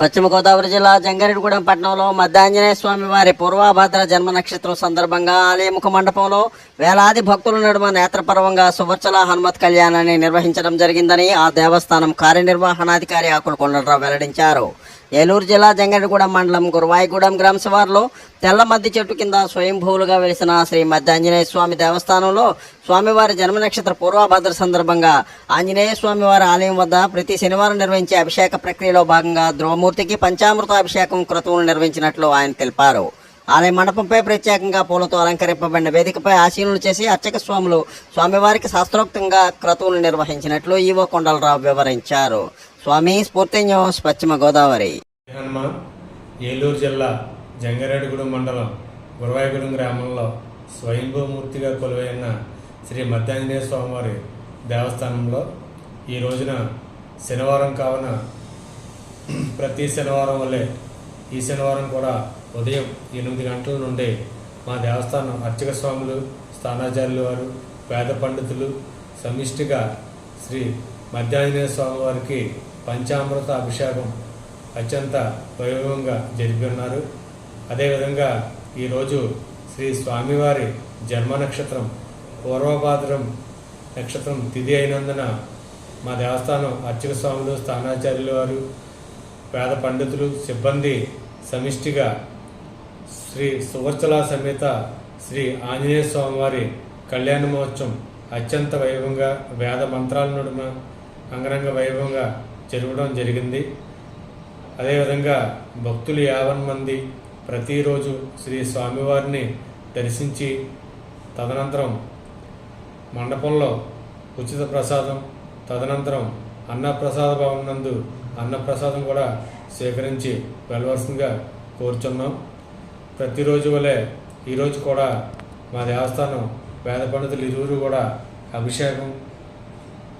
పశ్చిమ గోదావరి జిల్లా జంగారెడ్డిగూడెం పట్టణంలో మధ్యాంజనేయ స్వామి వారి పూర్వభద్ర జన్మ నక్షత్రం సందర్భంగా ఆలయముఖ మండపంలో వేలాది భక్తుల నడుమ నేత్రపర్వంగా సువర్చల హనుమత్ కళ్యాణాన్ని నిర్వహించడం జరిగిందని ఆ దేవస్థానం కార్యనిర్వహణాధికారి ఆకుల కొండలరావు వెల్లడించారు. ఏలూరు జిల్లా జంగారెడ్డిగూడెం మండలం గురువాయిగూడెం గ్రామ శివారులో తెల్ల మద్ది చెట్టు కింద స్వయంభూలుగా వెలిసిన శ్రీ మధ్యాంజనేయ స్వామి దేవస్థానంలో స్వామివారి జన్మ నక్షత్ర పూర్వభద్ర సందర్భంగా ఆంజనేయ స్వామివారి ఆలయం వద్ద ప్రతి శనివారం నిర్వహించే అభిషేక ప్రక్రియలో భాగంగా ధ్రువమూర్తికి పంచామృత అభిషేకం క్రతువును నిర్వహించినట్లు ఆయన తెలిపారు. ఆలయ మండపంపై ప్రత్యేకంగా పూలతో అలంకరింపబడిన వేదికపై ఆశీనులు చేసి అర్చక స్వాములు స్వామివారికి శాస్త్రోక్తంగా క్రతువులు నిర్వహించినట్లు ఈవో కొండలరావు వివరించారు. స్వామి స్ఫూర్తి న్యూస్, పశ్చిమ గోదావరి. ఏలూరు జిల్లా జంగారెడ్డిగూడెం మండలం గురువాయిగూడెం గ్రామంలో స్వయంభూమూర్తిగా కొలువైన శ్రీ మధ్యాంజనేయ స్వామివారి దేవస్థానంలో ఈ రోజున శనివారం కావున ప్రతి శనివారం వల్లే ఈ శనివారం కూడా ఉదయం 8 గంటల నుండి మా దేవస్థానం అర్చక స్వాములు, స్థానాచార్యులు వారు, వేద పండితులు సమిష్టిగా శ్రీ మధ్యాంజనేయ స్వామి వారికి పంచామృత అభిషేకం అత్యంత వైభవంగా జరిపి ఉన్నారు. అదేవిధంగా ఈరోజు శ్రీ స్వామివారి జన్మ నక్షత్రం పూర్వభాద్రం నక్షత్రం తిథి అయినందున మా దేవస్థానం అర్చక స్వాములు, స్థానాచార్యులు వారు, వేద పండితులు, సిబ్బంది సమిష్టిగా శ్రీ సువర్చల సమేత శ్రీ ఆంజనేయ స్వామివారి కళ్యాణ మహోత్సవం అత్యంత వైభవంగా వేద మంత్రాల నడుమ అంగరంగ వైభవంగా జరగడం జరిగింది. అదేవిధంగా భక్తులు 50 మంది ప్రతిరోజు శ్రీ స్వామివారిని దర్శించి తదనంతరం మండపంలో ఉచిత ప్రసాదం, తదనంతరం అన్నప్రసాద భవనం నందు అన్నప్రసాదం కూడా స్వీకరించి వెళ్ళవలసిందిగా కోరుచున్నాం. ప్రతిరోజు వలె ఈరోజు కూడా మా దేవస్థానం వేద పండితులు ఇరువురు కూడా అభిషేకం,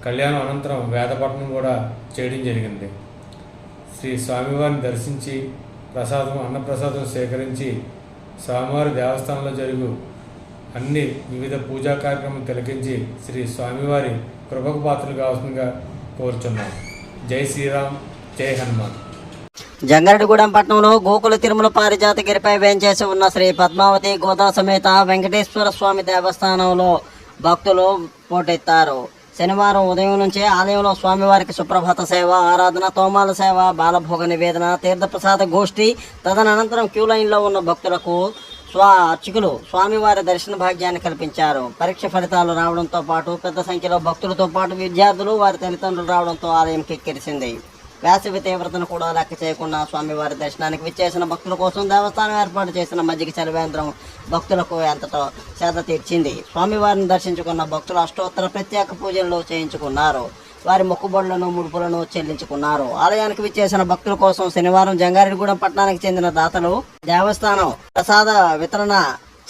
కళ్యాణం అనంతరం వేదపఠనం కూడా చేయడం జరిగింది. శ్రీ స్వామివారిని దర్శించి ప్రసాదం, అన్నప్రసాదం స్వీకరించి స్వామివారి దేవస్థానంలో జరుగు అన్ని వివిధ పూజా కార్యక్రమం తిలకించి శ్రీ స్వామివారి కృపకు పాత్రలు కావాల్సిందిగా కోరుచున్నాం. జై శ్రీరామ్, జై హనుమాన్. జంగారెడ్డిగూడెం పట్టణంలో గోకుల తిరుమల పారిజాత గిరిపై వేంచేసి ఉన్న శ్రీ పద్మావతి గోదా సమేత వెంకటేశ్వర స్వామి దేవస్థానంలో భక్తులు పోటెత్తారు. శనివారం ఉదయం నుంచే ఆలయంలో స్వామివారికి సుప్రభాత సేవ, ఆరాధన, తోమాల సేవ, బాలభోగ నివేదన, తీర్థప్రసాద గోష్ఠి, తదనంతరం క్యూ లైన్లో ఉన్న భక్తులకు అర్చకులు స్వామివారి దర్శన భాగ్యాన్ని కల్పించారు. పరీక్ష ఫలితాలు రావడంతో పాటు పెద్ద సంఖ్యలో భక్తులతో పాటు విద్యార్థులు, వారి తల్లిదండ్రులు రావడంతో ఆలయం కిక్కిరిసింది. వేసవి తీవ్రతను కూడా లెక్క చేయకుండా స్వామివారి దర్శనానికి విచ్చేసిన భక్తుల కోసం దేవస్థానం ఏర్పాటు చేసిన మజ్జిగ చలివేంద్రం భక్తులకు ఎంతటో సేద తీర్చింది. స్వామివారిని దర్శించుకున్న భక్తులు అష్టోత్తర ప్రత్యేక పూజలు చేయించుకున్నారు. వారి మొక్కుబడులను, ముడుపులను చెల్లించుకున్నారు. ఆలయానికి విచ్చేసిన భక్తుల కోసం శనివారం జంగారెడ్డిగూడెం పట్టణానికి చెందిన దాతలు దేవస్థానం ప్రసాద వితరణ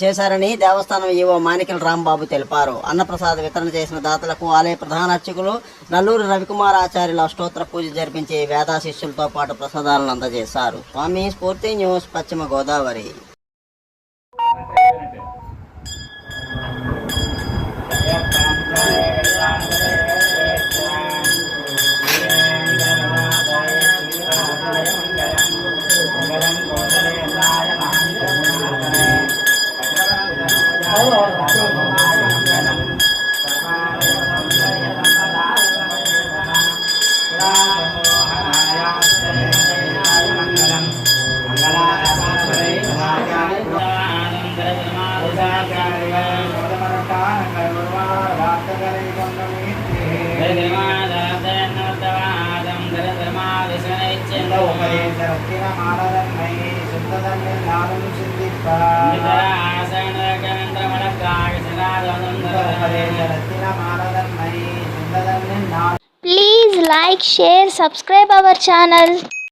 చేశారని దేవస్థానం ఈవో మానికల రాంబాబు తెలిపారు. అన్నప్రసాద వితరణ చేసిన దాతలకు ఆలయ ప్రధాన అర్చకులు నల్లూరు రవికుమార్ ఆచార్యులు అష్టోత్తర పూజ జరిపించి వేద శిష్యులతో పాటు ప్రసాదాలను అందజేశారు. స్వామి స్ఫూర్తి న్యూస్, పశ్చిమ Godavari. Please like, share, subscribe our channel.